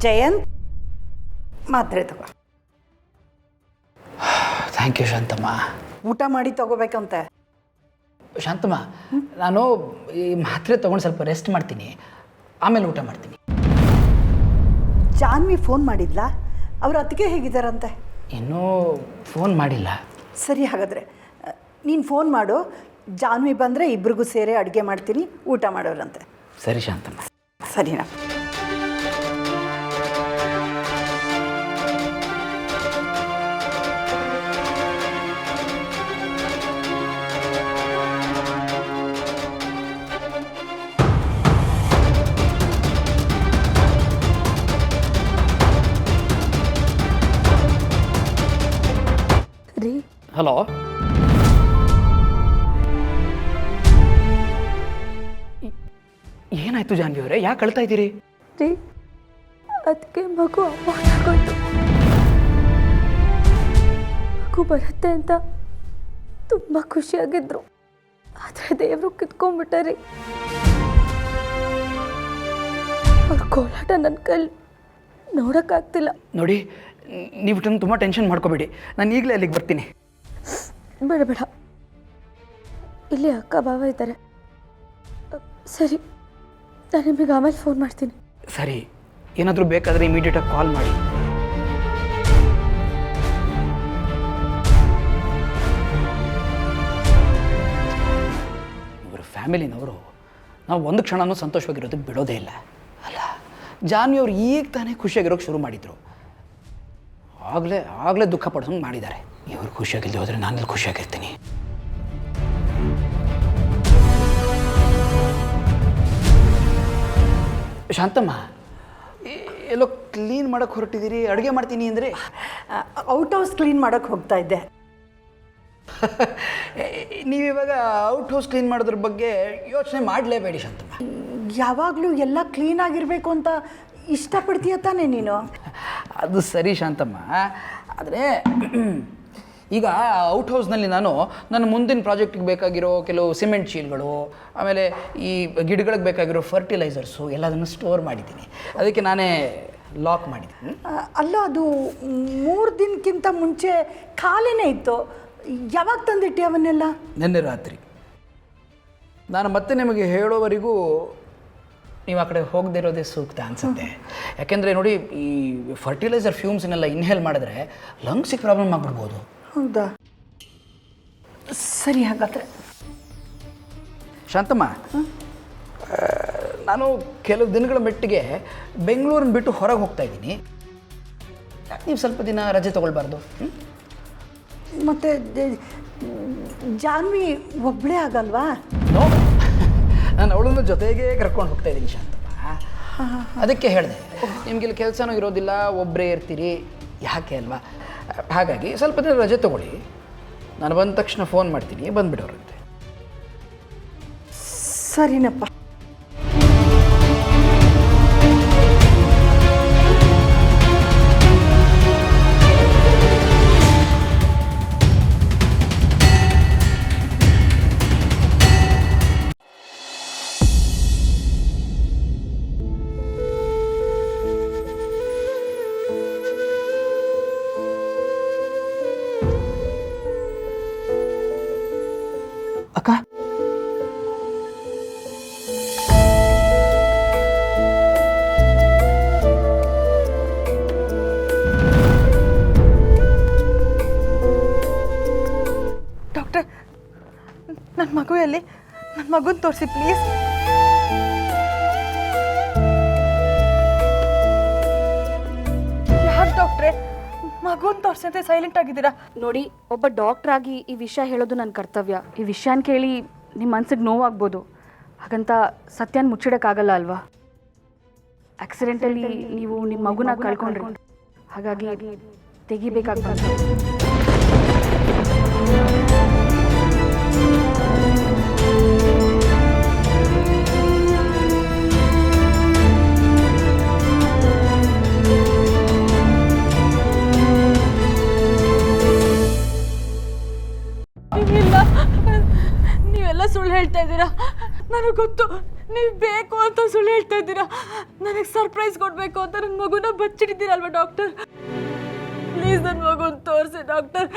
ಜಯಂತ್ ಮಾತ್ರೆ ತಗೋ. Thank you Shantamma. ಊಟ ಮಾಡಿ ತಗೋಬೇಕಂತೆ. ಶಾಂತಮ್ಮ, ನಾನು ಈ ಮಾತ್ರೆ ತೊಗೊಂಡು ಸ್ವಲ್ಪ ರೆಸ್ಟ್ ಮಾಡ್ತೀನಿ, ಆಮೇಲೆ ಊಟ ಮಾಡ್ತೀನಿ. ಜಾನ್ವಿ ಫೋನ್ ಮಾಡಿದ್ಲಾ? ಅವ್ರ ಅತ್ತಿಗೆ ಹೇಗಿದ್ದಾರಂತೆ? ಇನ್ನೂ ಫೋನ್ ಮಾಡಿಲ್ಲ. ಸರಿ, ಹಾಗಾದರೆ ನೀನು ಫೋನ್ ಮಾಡು. ಜಾನ್ವಿ ಬಂದರೆ ಇಬ್ರಿಗೂ ಸೇರಿ ಅಡುಗೆ ಮಾಡ್ತೀನಿ, ಊಟ ಮಾಡೋರಂತೆ. ಸರಿ ಶಾಂತಮ್ಮ. ಸರಿನಾ? ಹಲೋ, ಏನಾಯ್ತು ಜಾನ್ವಿ ಅವರೇ? ಯಾಕೆ ಅಳ್ತಾ ಇದ್ದೀರಿ? ರೀ, ಅದಕ್ಕೆ ಮಗು ಅವಾಗೋಯ್ತು. ಮಗು ಬರುತ್ತೆ ಅಂತ ತುಂಬ ಖುಷಿಯಾಗಿದ್ರು, ಆದರೆ ದೇವರು ಕಿತ್ಕೊಂಡ್ಬಿಟ್ಟಾರಿ. ಅವ್ರ ಕೋಲಾಟ ನನ್ನ ಕೈಲಿ ನೋಡೋಕ್ಕಾಗ್ತಿಲ್ಲ. ನೋಡಿ, ನೀವು ತುಂಬ ಟೆನ್ಷನ್ ಮಾಡ್ಕೋಬೇಡಿ, ನಾನು ಈಗಲೇ ಅಲ್ಲಿಗೆ ಬರ್ತೀನಿ. ಬೇಡ ಬೇಡ, ಇಲ್ಲಿ ಅಕ್ಕ ಭಾವ ಇದ್ದಾರೆ. ಸರಿ, ನಾನು ನಿಮಗೆ ಆಮೇಲೆ ಫೋನ್ ಮಾಡ್ತೀನಿ. ಸರಿ, ಏನಾದರೂ ಬೇಕಾದರೆ ಇಮಿಡಿಯೇಟಾಗಿ ಕಾಲ್ ಮಾಡಿ. ಇವರು ಫ್ಯಾಮಿಲಿನವರು ನಾವು ಒಂದು ಕ್ಷಣನೂ ಸಂತೋಷವಾಗಿರೋದಕ್ಕೆ ಬಿಡೋದೇ ಇಲ್ಲ ಅಲ್ಲ. ಜಾನ್ವಿ ಅವ್ರು ಈಗ ತಾನೇ ಖುಷಿಯಾಗಿರೋಕ್ಕೆ ಶುರು ಮಾಡಿದರು, ಆಗಲೇ ದುಃಖ ಪಡ್ಸಂಗೆ ಮಾಡಿದ್ದಾರೆ. ಇವರು ಖುಷಿಯಾಗಿಲ್ಲದೆ ಹೋದರೆ ನಾನೆಲ್ಲಿ ಖುಷಿಯಾಗಿರ್ತೀನಿ. ಶಾಂತಮ್ಮ, ಎಲ್ಲೋ ಕ್ಲೀನ್ ಮಾಡೋಕ್ಕೆ ಹೊರಟಿದ್ದೀರಿ, ಅಡುಗೆ ಮಾಡ್ತೀನಿ ಅಂದರೆ? ಔಟ್ ಹೌಸ್ ಕ್ಲೀನ್ ಮಾಡೋಕ್ಕೆ ಹೋಗ್ತಾ ಇದ್ದೆ. ನೀವಿವಾಗ ಔಟ್ ಹೌಸ್ ಕ್ಲೀನ್ ಮಾಡೋದ್ರ ಬಗ್ಗೆ ಯೋಚನೆ ಮಾಡಲೇಬೇಡಿ ಶಾಂತಮ್ಮ. ಯಾವಾಗಲೂ ಎಲ್ಲ ಕ್ಲೀನಾಗಿರಬೇಕು ಅಂತ ಇಷ್ಟಪಡ್ತೀಯ ತಾನೇ ನೀನು? ಅದು ಸರಿ ಶಾಂತಮ್ಮ, ಆದರೆ ಈಗ ಔಟ್ ಹೌಸ್ನಲ್ಲಿ ನಾನು ನನ್ನ ಮುಂದಿನ ಪ್ರಾಜೆಕ್ಟಿಗೆ ಬೇಕಾಗಿರೋ ಕೆಲವು ಸಿಮೆಂಟ್ ಚೀಲ್ಗಳು, ಆಮೇಲೆ ಈ ಗಿಡಗಳಿಗೆ ಬೇಕಾಗಿರೋ ಫರ್ಟಿಲೈಸರ್ಸು ಎಲ್ಲದನ್ನು ಸ್ಟೋರ್ ಮಾಡಿದ್ದೀನಿ. ಅದಕ್ಕೆ ನಾನೇ ಲಾಕ್ ಮಾಡಿದ್ದೀನಿ. ಅಲ್ಲ, ಅದು 3 ದಿನಕ್ಕಿಂತ ಮುಂಚೆ ಖಾಲಿನೇ ಇತ್ತು. ಯಾವಾಗ ತಂದಿಟ್ಟೆ ಅವನ್ನೆಲ್ಲ? ನಿನ್ನೆ ರಾತ್ರಿ. ನಾನು ಮತ್ತೆ ನಿಮಗೆ ಹೇಳೋವರೆಗೂ ನೀವು ಆ ಕಡೆ ಹೋಗದೇ ಇರೋದೇ ಸೂಕ್ತ ಅನಿಸುತ್ತೆ. ಯಾಕೆಂದರೆ ನೋಡಿ, ಈ ಫರ್ಟಿಲೈಸರ್ ಫ್ಯೂಮ್ಸನ್ನೆಲ್ಲ ಇನ್ಹೇಲ್ ಮಾಡಿದ್ರೆ ಲಂಗ್ಸಿಗೆ ಪ್ರಾಬ್ಲಮ್ ಆಗಿಬಿಡ್ಬೋದು. ಹೌದಾ? ಸರಿ, ಹಾಗಾದರೆ ಶಾಂತಮ್ಮ, ನಾನು ಕೆಲವು ದಿನಗಳ ಮಟ್ಟಿಗೆ ಬೆಂಗಳೂರನ್ನ ಬಿಟ್ಟು ಹೊರಗೆ ಹೋಗ್ತಾ ಇದ್ದೀನಿ. ನೀವು ಸ್ವಲ್ಪ ದಿನ ರಜೆ ತೊಗೊಳ್ಬಾರ್ದು? ಮತ್ತು ಜಾನ್ವಿ ಒಬ್ಬಳೇ ಆಗಲ್ವಾ? ನೋ, ನಾನು ಅವಳನ್ನು ಜೊತೆಗೇ ಕರ್ಕೊಂಡು ಹೋಗ್ತಾ ಇದ್ದೀನಿ ಶಾಂತಮ್ಮ. ಅದಕ್ಕೆ ಹೇಳಿದೆ, ನಿಮಗಿಲ್ಲಿ ಕೆಲಸನೂ ಇರೋದಿಲ್ಲ, ಒಬ್ಬರೇ ಇರ್ತೀರಿ, ಯಾಕೆ ಅಲ್ವಾ? ಹಾಗಾಗಿ ಸ್ವಲ್ಪ ದಿನ ರಜೆ ತೊಗೊಳ್ಳಿ, ನಾನು ಬಂದ ತಕ್ಷಣ ಫೋನ್ ಮಾಡ್ತೀನಿ, ಬಂದುಬಿಡೋರಂತೆ. ಸರಿನಪ್ಪ. ಅಕ್ಕ, ಡಾಕ್ಟರ್, ನನ್ನ ಮಗು ಎಲ್ಲಿ? ನನ್ನ ಮಗುನ ತೋರಿಸಿ ಪ್ಲೀಸ್. ಯಾಕೆ ಡಾಕ್ಟ್ರೆ ಮಗುನ ತೋರಿಸಂತೆ ಸೈಲೆಂಟ್ ಆಗಿದ್ದೀರಾ? ನೋಡಿ, ಒಬ್ಬ ಡಾಕ್ಟರ್ ಆಗಿ ಈ ವಿಷಯ ಹೇಳೋದು ನನ್ನ ಕರ್ತವ್ಯ. ಈ ವಿಷಯನ ಕೇಳಿ ನಿಮ್ಮ ಮನ್ಸಿಗೆ ನೋವಾಗ್ಬೋದು, ಹಾಗಂತ ಸತ್ಯನ ಮುಚ್ಚಿಡೋಕ್ಕಾಗಲ್ಲ ಅಲ್ವಾ? ಆಕ್ಸಿಡೆಂಟಲ್ಲಿ ನೀವು ನಿಮ್ಮ ಮಗುನ ಕಳ್ಕೊಂಡ್ರಿ, ಹಾಗಾಗಿ ತೆಗಿಬೇಕಾಗ್ತದೆ. ಇಲ್ಲ, ನೀವೆಲ್ಲ ಸುಳ್ಳು ಹೇಳ್ತಾ ಇದ್ದೀರಾ. ನನಗೆ ಗೊತ್ತು, ನೀವು ಬೇಕು ಅಂತ ಸುಳ್ಳು ಹೇಳ್ತಾ ಇದ್ದೀರಾ. ನನಗೆ ಸರ್ಪ್ರೈಸ್ ಕೊಡಬೇಕು ಅಂತ ನನ್ನ ಮಗುನ ಬಚ್ಚಿಟ್ಟಿದ್ದೀರಲ್ವ ಡಾಕ್ಟರ್. ಪ್ಲೀಸ್ ನನ್ನ ಮಗುನ ತೋರಿಸಿ ಡಾಕ್ಟರ್.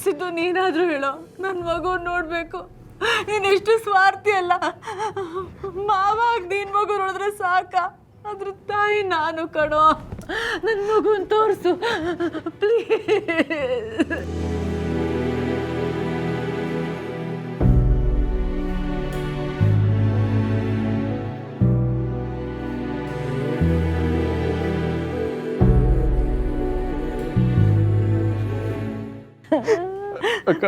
ಸಿದ್ದು ನೀನಾದರೂ ಹೇಳೋ, ನನ್ನ ಮಗು ನೋಡಬೇಕು. ನೀನೆಷ್ಟು ಸ್ವಾರ್ಥಿ ಅಲ್ಲ. ಮಾವಾಗ ನೀನು ಮಗು ನೋಡಿದ್ರೆ ಸಾಕ, ಅದ್ರ ತಾಯಿ ನಾನು ಕಣೋ. ನನ್ನ ಮಗುನ ತೋರಿಸು ಪ್ಲೀಸ್. ಅಕ್ಕ,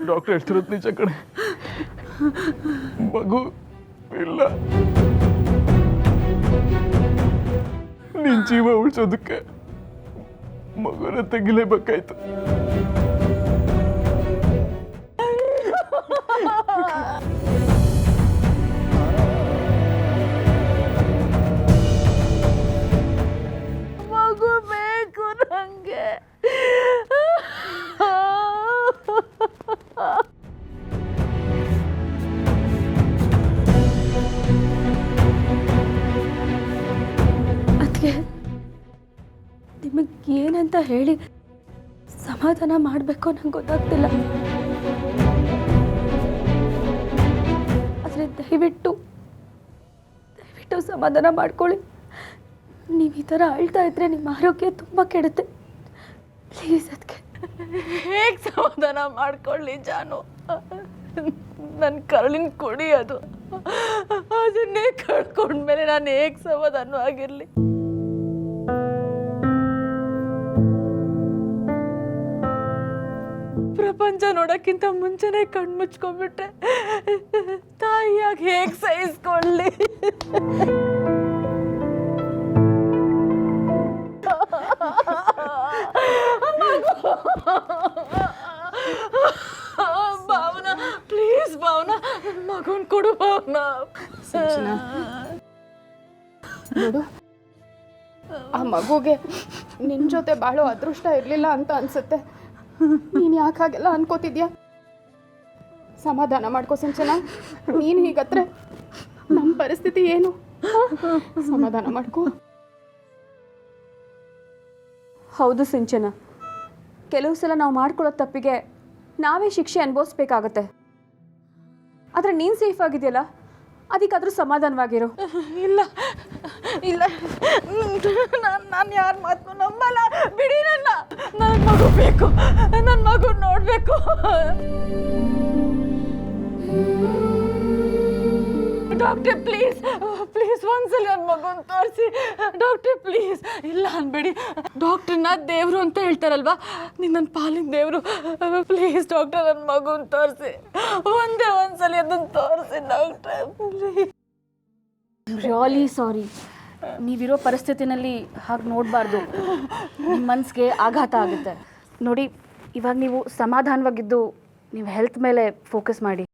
ಡಾಕ್ಟರ್ ಹೇಳ್ತಿರೋದು ನಿಜ ಕಣೆ, ಮಗು ಇಲ್ಲ. ನಿನ್ ಜೀವ ಉಳಿಸೋದಕ್ಕೆ ಮಗುನ ತೆಗಿಲೇಬೇಕಾಯ್ತು. ಮಗು ಬೇಕು ನಂಗೆ. ಅದಕ್ಕೆ ನಿಮಗೆ ಏನಂತ ಹೇಳಿ ಸಮಾಧಾನ ಮಾಡಬೇಕು ನಂಗೆ ಗೊತ್ತಾಗ್ತಿಲ್ಲ. ಆದರೆ ದಯವಿಟ್ಟು ಸಮಾಧಾನ ಮಾಡ್ಕೊಳ್ಳಿ. ನೀವು ಈ ಥರ ಅಳ್ತಾ ಇದ್ರೆ ನಿಮ್ಮ ಆರೋಗ್ಯ ತುಂಬ ಕೆಡುತ್ತೆ. ಪ್ಲೀಸ್ ಅದಕ್ಕೆ. ಹೇಗೆ ಸಮಾಧಾನ ಮಾಡ್ಕೊಳ್ಳಿ ಜಾನು? ನನ್ನ ಕರುಳಿನ ಕೊಡಿ ಅದು. ಅದನ್ನೇ ಕಳ್ಕೊಂಡ್ಮೇಲೆ ನಾನು ಹೇಗೆ ಸಮಾಧಾನವಾಗಿರಲಿ? ಪ್ರಪಂಚ ನೋಡೋಕ್ಕಿಂತ ಮುಂಚೆನೇ ಕಣ್ಮುಚ್ಕೊಂಡ್ಬಿಟ್ರೆ ತಾಯಿಯಾಗಿ ಹೇಗೆ ಸಹಿಸ್ಕೊಳ್ಳಿ? ಭಾವನಾ ಪ್ಲೀಸ್, ಭಾವನಾ ಮಗನ್ ಕೊಡು ಭಾವನಾ. ನೋಡು, ಆ ಮಗುಗೆ ನಿನ್ನ ಜೊತೆ ಬಾಳೋ ಅದೃಷ್ಟ ಇರಲಿಲ್ಲ ಅಂತ ಅನ್ಸುತ್ತೆ. ನೀನು ಯಾಕೆ ಹಾಗೆಲ್ಲ ಅನ್ಕೋತಿದ್ಯಾ? ಸಮಾಧಾನ ಮಾಡ್ಕೋ ಸಿಂಚನ. ನೀನು ಹೀಗತ್ರೆ ನಮ್ಮ ಪರಿಸ್ಥಿತಿ ಏನು? ಸಮಾಧಾನ ಮಾಡ್ಕೋ. ಹೌದು ಸಿಂಚನ, ಕೆಲವು ಸಲ ನಾವು ಮಾಡ್ಕೊಳ್ಳೋ ತಪ್ಪಿಗೆ ನಾವೇ ಶಿಕ್ಷೆ ಅನುಭವಿಸ್ಬೇಕಾಗತ್ತೆ. ಆದರೆ ನೀನು ಸೇಫ್ ಆಗಿದೆಯಲ್ಲ, ಅದಕ್ಕಾದ್ರೂ ಸಮಾಧಾನವಾಗಿರು. ಇಲ್ಲ ಇಲ್ಲ, ನಾನು ಯಾರ ಮಾತು ನಂಬಲ್ಲ. ಬಿಡಿ ನನ್ನ. ನನ್ನ ಮಗು ಬೇಕು, ನನ್ನ ಮಗು ನೋಡಬೇಕು. ಡಾಕ್ಟರ್ ಪ್ಲೀಸ್ ಪ್ಲೀಸ್ ಒಂದ್ಸಲ ನನ್ನ ಮಗುನ ತೋರಿಸಿ ಡಾಕ್ಟರ್ ಪ್ಲೀಸ್. ಇಲ್ಲ ಅನ್ಬೇಡಿ, ಡಾಕ್ಟ್ರನ್ನ ದೇವರು ಅಂತ ಹೇಳ್ತಾರಲ್ವಾ, ನೀನು ನನ್ನ ಪಾಲಿನ ದೇವರು. ಪ್ಲೀಸ್ ಡಾಕ್ಟರ್ ನನ್ನ ಮಗುನ ತೋರಿಸಿ, ಒಂದೇ ಒಂದ್ಸಲ ಅದನ್ನು ತೋರಿಸಿ ಡಾಕ್ಟರ್ ಪ್ಲೀಸ್. Really sorry. ನೀವಿರೋ ಪರಿಸ್ಥಿತಿನಲ್ಲಿ ಹಾಗೆ ನೋಡಬಾರ್ದು. ನಿಮ್ಮ ಮನಸ್ಸಿಗೆ ಆಘಾತ ಆಗುತ್ತೆ. ನೋಡಿ, ಇವಾಗ ನೀವು ಸಮಾಧಾನವಾಗಿದ್ದು ನೀವು ಹೆಲ್ತ್ ಮೇಲೆ ಫೋಕಸ್ ಮಾಡಿ.